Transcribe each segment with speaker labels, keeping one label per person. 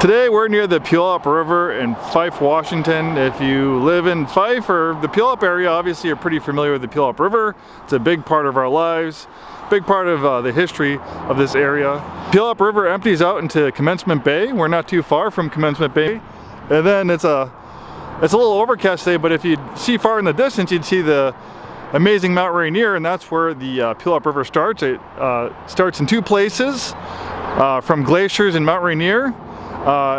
Speaker 1: Today we're near the Puyallup River in Fife, Washington. If you live in Fife or the Puyallup area, obviously you're pretty familiar with the Puyallup River. It's a big part of our lives, big part of the history of this area. Puyallup River empties out into Commencement Bay. We're not too far from Commencement Bay. And then it's a little overcast today, but if you see far in the distance, you'd see the amazing Mount Rainier, and that's where the Puyallup River starts. It starts in two places, from glaciers in Mount Rainier.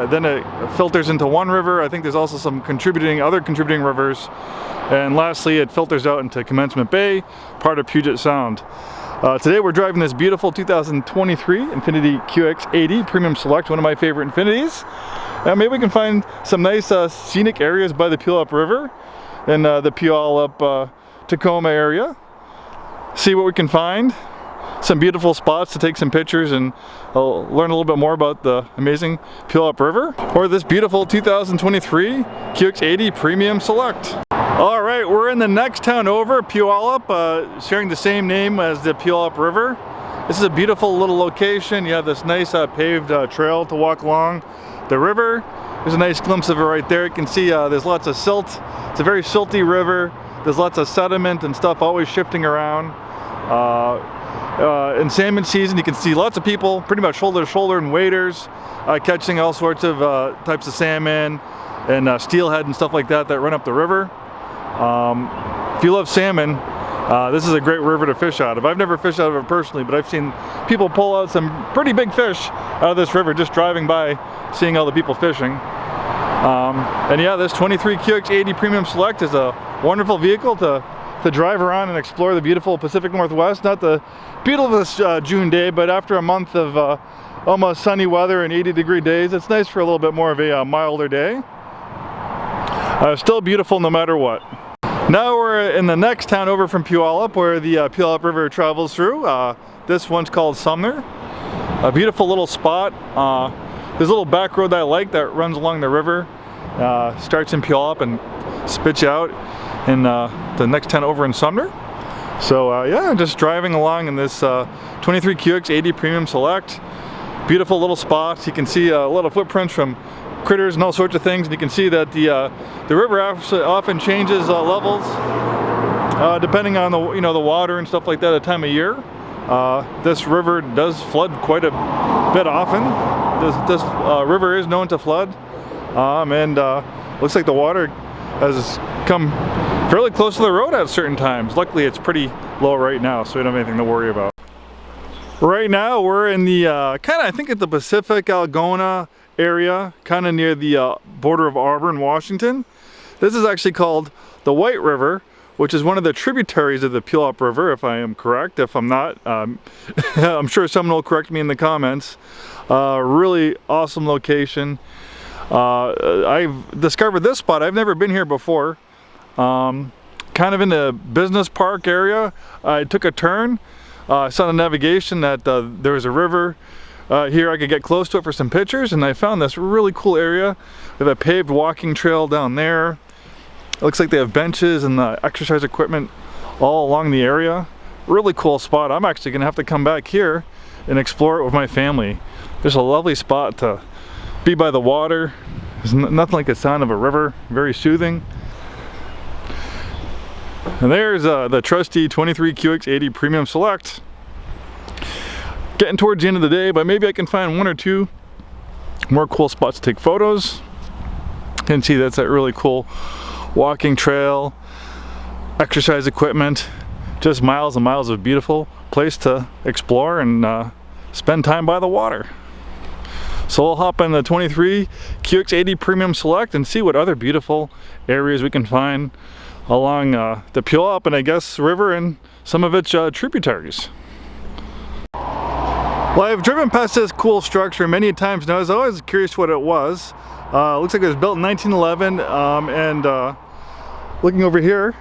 Speaker 1: Then it filters into one river. I think there's also some other contributing rivers. And lastly, it filters out into Commencement Bay, part of Puget Sound. Today we're driving this beautiful 2023 Infiniti QX80 Premium Select, one of my favorite Infinitis. Maybe we can find some nice scenic areas by the Puyallup River in the Puyallup, Tacoma area. See what we can find. Some beautiful spots to take some pictures and learn a little bit more about the amazing Puyallup River, or this beautiful 2023 QX80 Premium Select. All right, we're in the next town over, Puyallup, sharing the same name as the Puyallup River. This is a beautiful little location. You have this nice paved trail to walk along the river. There's a nice glimpse of it right there. You can see there's lots of silt. It's a very silty river. There's lots of sediment and stuff always shifting around. In salmon season, you can see lots of people pretty much shoulder to shoulder and waders catching all sorts of types of salmon and steelhead and stuff like that run up the river. If you love salmon, this is a great river to fish out of. I've never fished out of it personally, but I've seen people pull out some pretty big fish out of this river just driving by, seeing all the people fishing. And yeah, this 23 QX80 Premium Select is a wonderful vehicle to drive around and explore the beautiful Pacific Northwest. Not the beautifulest June day, but after a month of almost sunny weather and 80-degree days, it's nice for a little bit more of a milder day. Still beautiful no matter what. Now we're in the next town over from Puyallup, where the Puyallup River travels through. This one's called Sumner. A beautiful little spot. There's a little back road that I like that runs along the river. Starts in Puyallup and spits you out in the next town over in Sumner. So yeah, just driving along in this 23 QX80 Premium Select. Beautiful little spots. You can see a lot of footprints from critters and all sorts of things. And you can see that the river often changes levels depending on the water and stuff like that at the time of year. This river does flood quite a bit often. This river is known to flood, and looks like the water has come fairly close to the road at certain times. Luckily it's pretty low right now, so we don't have anything to worry about. Right now we're in the I think at the Pacific Algona area, kind of near the border of Auburn, Washington. This is actually called the White River, which is one of the tributaries of the Puyallup River, if I am correct. If I'm not, I'm sure someone will correct me in the comments. Really awesome location. I've discovered this spot. I've never been here before. Kind of in the business park area. I took a turn. I saw on the navigation that there was a river here. I could get close to it for some pictures, and I found this really cool area with a paved walking trail down there. It looks like they have benches and exercise equipment all along the area. Really cool spot. I'm actually gonna have to come back here and explore it with my family. There's a lovely spot to be by the water. There's nothing like the sound of a river. Very soothing. And there's the trusty 23 QX80 Premium Select. Getting towards the end of the day, but maybe I can find one or two more cool spots to take photos. You can see that's that really cool walking trail, exercise equipment, just miles and miles of beautiful place to explore and spend time by the water. So we'll hop in the 23 QX80 Premium Select and see what other beautiful areas we can find along the Puyallup and I guess river and some of its tributaries. Well, I've driven past this cool structure many times now. I was always curious what it was. Looks like it was built in 1911, and looking over here,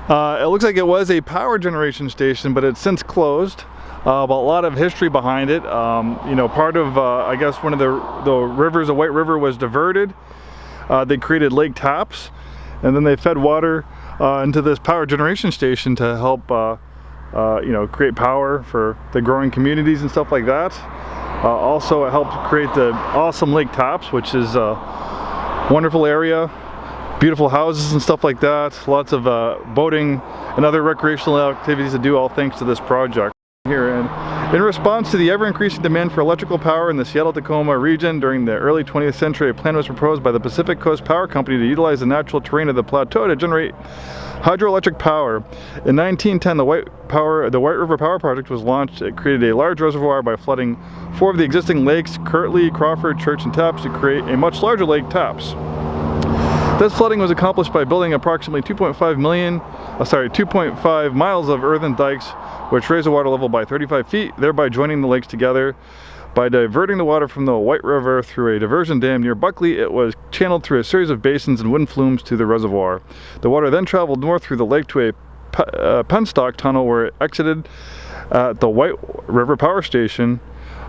Speaker 1: it looks like it was a power generation station, but it's since closed. But a lot of history behind it. Part of I guess one of the rivers, the White River, was diverted. They created lake taps, and then they fed water into this power generation station to help create power for the growing communities and stuff like that. Also, it helped create the awesome lake tops, which is a wonderful area. Beautiful houses and stuff like that. Lots of boating and other recreational activities to do, all thanks to this project here. And in response to the ever-increasing demand for electrical power in the Seattle-Tacoma region during the early 20th century, a plan was proposed by the Pacific Coast Power Company to utilize the natural terrain of the plateau to generate hydroelectric power. In 1910, the White River Power Project was launched. It created a large reservoir by flooding 4 of the existing lakes, Kirtley, Crawford, Church, and Taps, to create a much larger lake, Taps. This flooding was accomplished by building approximately 2.5 miles of earthen dikes, which raised the water level by 35 feet, thereby joining the lakes together. By diverting the water from the White River through a diversion dam near Buckley, it was channeled through a series of basins and wind flumes to the reservoir. The water then traveled north through the lake to a penstock tunnel where it exited at the White River Power Station,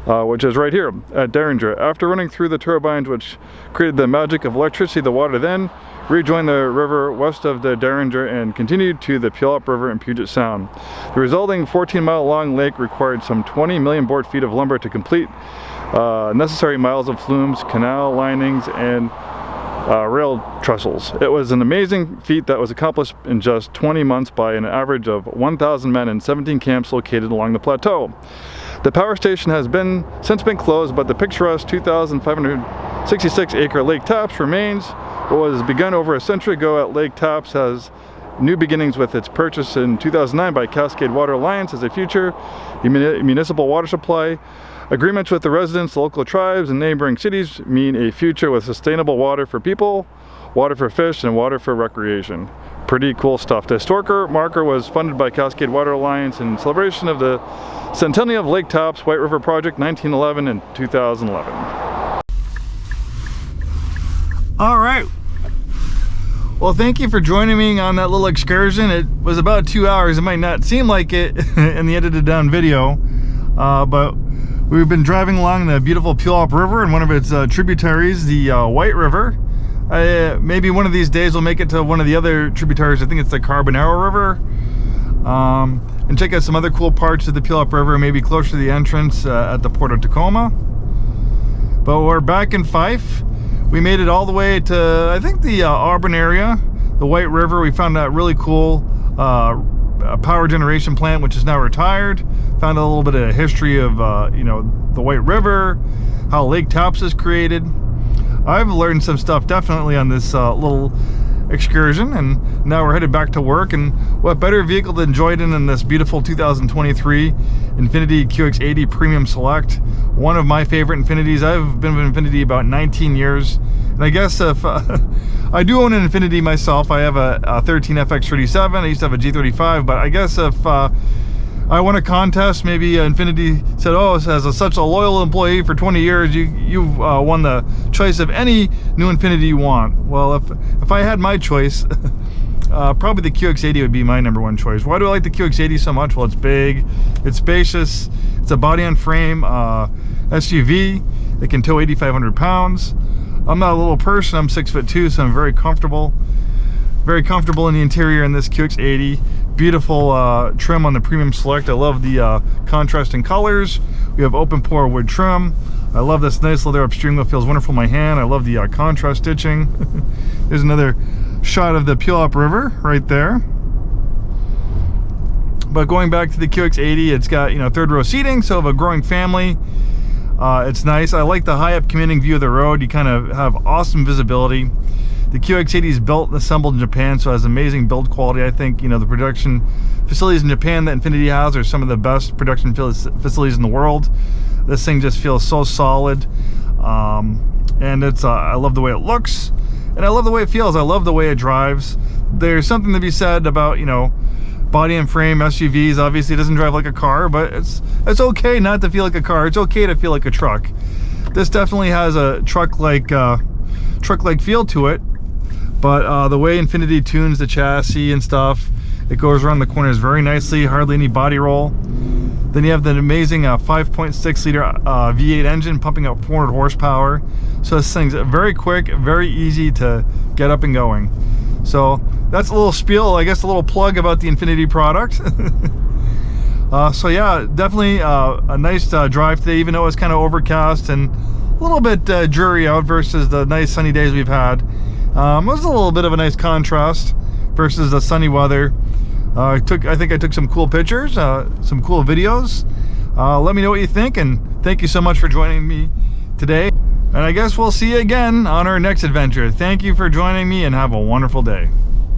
Speaker 1: which is right here at Derringer. After running through the turbines which created the magic of electricity, the water then rejoined the river west of the Derringer and continued to the Puyallup River and Puget Sound. The resulting 14-mile-long lake required some 20 million board feet of lumber to complete necessary miles of flumes, canal linings, and rail trestles. It was an amazing feat that was accomplished in just 20 months by an average of 1,000 men in 17 camps located along the plateau. The power station has since been closed, but the picturesque 2,566-acre Lake Taps remains. What was begun over a century ago at Lake Taps has new beginnings with its purchase in 2009 by Cascade Water Alliance as a future municipal water supply. Agreements with the residents, local tribes, and neighboring cities mean a future with sustainable water for people, water for fish, and water for recreation. Pretty cool stuff. The historic marker was funded by Cascade Water Alliance in celebration of the Centennial of Lake Taps White River Project 1911 and 2011. All right. Well, thank you for joining me on that little excursion. It was about 2 hours. It might not seem like it in the edited down video, but we've been driving along the beautiful Puyallup River and one of its tributaries, the White River. Maybe one of these days we'll make it to one of the other tributaries. I think it's the Carbonaro River. And check out some other cool parts of the Puyallup River, maybe closer to the entrance at the Port of Tacoma. But we're back in Fife. We made it all the way to, I think, the Auburn area, the White River. We found that really cool power generation plant, which is now retired. Found a little bit of history of, you know, the White River, how Lake Taps is created. I've learned some stuff definitely on this little excursion, and now we're headed back to work. And what better vehicle to enjoy it in this beautiful 2023 Infiniti QX80 Premium Select, one of my favorite Infinitis. I've been with Infiniti about 19 years, and I guess if I do own an Infiniti myself. I have a 13 FX37. I used to have a G35, but I guess if I won a contest, maybe Infiniti said, oh, as such a loyal employee for 20 years, you've won the choice of any new Infiniti you want. Well, if I had my choice, probably the QX80 would be my #1 choice. Why do I like the QX80 so much? Well, it's big, it's spacious, it's a body on frame SUV. It can tow 8,500 pounds. I'm not a little person, I'm 6'2", so I'm very comfortable in the interior in this QX80. Beautiful trim on the Premium Select. I love the contrasting colors. We have open pore wood trim. I love this nice leather upstream that feels wonderful in my hand. I love the contrast stitching. There's another shot of the Puyallup River right there. But going back to the QX80, it's got, you know, third row seating, so of a growing family. It's nice. I like the high up commanding view of the road. You kind of have awesome visibility. The QX80 is built and assembled in Japan, so it has amazing build quality. I think, you know, the production facilities in Japan that Infiniti has are some of the best production facilities in the world. This thing just feels so solid, and it's I love the way it looks, and I love the way it feels. I love the way it drives. There's something to be said about, you know, body and frame SUVs. Obviously, it doesn't drive like a car, but it's okay not to feel like a car. It's okay to feel like a truck. This definitely has a truck-like feel to it. But the way Infiniti tunes the chassis and stuff, it goes around the corners very nicely, hardly any body roll. Then you have the amazing 5.6 liter V8 engine pumping out 400 horsepower. So this thing's very quick, very easy to get up and going. So that's a little spiel, I guess a little plug about the Infiniti product. So yeah, definitely a nice drive today, even though it's kind of overcast and a little bit dreary out versus the nice sunny days we've had. It was a little bit of a nice contrast versus the sunny weather. I think I took some cool pictures, some cool videos. Let me know what you think, and thank you so much for joining me today. And I guess we'll see you again on our next adventure. Thank you for joining me, and have a wonderful day.